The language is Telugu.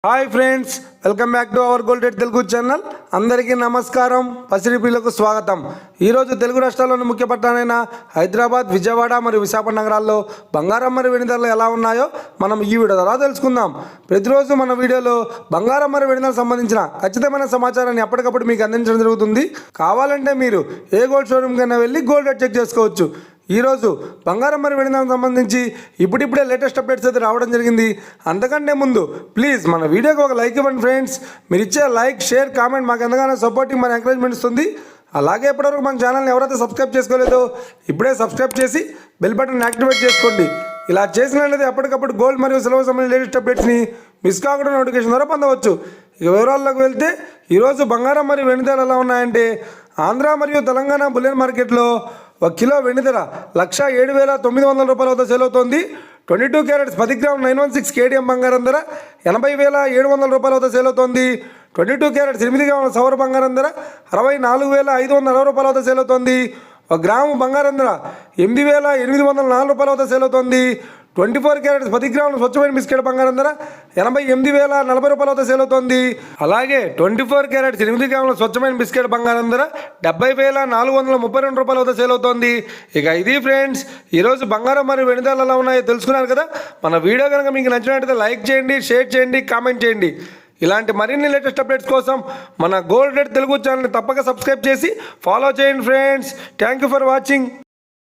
Hi friends, welcome back to our gold rate Telugu channel. అందరికీ నమస్కారం. పసిడిపిలకు స్వాగతం. ఈరోజు తెలుగు రాష్ట్రాల్లోని ముఖ్య పట్టణాలైన హైదరాబాద్, విజయవాడ మరియు విశాఖపట్నం నగరాల్లో బంగారం మరియు వెండి ధరలు ఎలా ఉన్నాయో మనం ఈ వీడియో ద్వారా తెలుసుకుందాం. ప్రతిరోజు మన వీడియోలో బంగారం మరియు వెండి ధరలకు సంబంధించిన ఖచ్చితమైన సమాచారాన్ని ఎప్పటికప్పుడు మీకు అందించడం జరుగుతుంది. కావాలంటే మీరు ఏ గోల్డ్ షోరూమ్ కైనా వెళ్ళి గోల్డ్ రేట్ చెక్ చేసుకోవచ్చు. ఈరోజు బంగారం మరియు వెండి ధరలకు సంబంధించి ఇప్పుడిప్పుడే లేటెస్ట్ అప్డేట్స్ అయితే రావడం జరిగింది. అంతకంటే ముందు ప్లీజ్ మన వీడియోకి ఒక లైక్ ఇవ్వండి ఫ్రెండ్స్. మీరు ఇచ్చే లైక్, షేర్, కామెంట్ మాకు ఎంతగానో సపోర్టింగ్, మన ఎంకరేజ్మెంట్ ఇస్తుంది. అలాగే ఇప్పటివరకు మన ఛానల్ని ఎవరైతే సబ్స్క్రైబ్ చేసుకోలేదో ఇప్పుడే సబ్స్క్రైబ్ చేసి బెల్ బటన్ యాక్టివేట్ చేసుకోండి. ఇలా చేసినట్లయితే ఎప్పటికప్పుడు గోల్డ్ మరియు సిల్వర్ సంబంధించిన లేటెస్ట్ అప్డేట్స్ని మిస్ కాకుండా నోటిఫికేషన్ ద్వారా పొందవచ్చు. ఇక వివరాల్లోకి వెళ్తే ఈరోజు బంగారం మరియు వెండి ధరలు ఎలా ఉన్నాయంటే, ఆంధ్ర మరియు తెలంగాణ బులియన్ మార్కెట్లో 1 కిలో వెండి ధర 1,07,900 రూపాయల వద్ద సేల్ అవుతోంది. 22 క్యారెట్స్ 10 గ్రామ్ 916 కేడిఎం బంగారం ధర 80,700 రూపాయల వద్ద సేల్ అవుతోంది. 22 క్యారెట్స్ 8 గ్రాముల సౌర బంగారం ధర 64,560 రూపాయల వద్ద సేల్ అవుతోంది. 1 గ్రాము బంగారం ధర 8,804 రూపాయల వద్ద సేల్ అవుతోంది. 24 క్యారెట్స్ 10 గ్రాముల స్వచ్ఛమైన బిస్కెట్ బంగారం ధర 88,040 రూపాయల వద్ద సేల్ అవుతోంది. అలాగే 24 క్యారెట్స్ 8 గ్రాముల స్వచ్ఛమైన బిస్కెట్ బంగారం ధర 70,432 రూపాయల వద్ద సేల్ అవుతోంది. ఇక ఇది ఫ్రెండ్స్, ఈరోజు బంగారం మరియు వెండి ధరలు ఎలా ఉన్నాయో తెలుసుకున్నారు కదా. మన వీడియో కనుక మీకు నచ్చినట్లయితే లైక్ చేయండి, షేర్ చేయండి, కామెంట్ చేయండి. ఇలాంటి మరిన్ని లేటెస్ట్ అప్డేట్స్ కోసం మన గోల్డ్ రేట్ తెలుగు ఛానల్ని తప్పక సబ్స్క్రైబ్ చేసి ఫాలో చేయండి friends. Thank you for watching.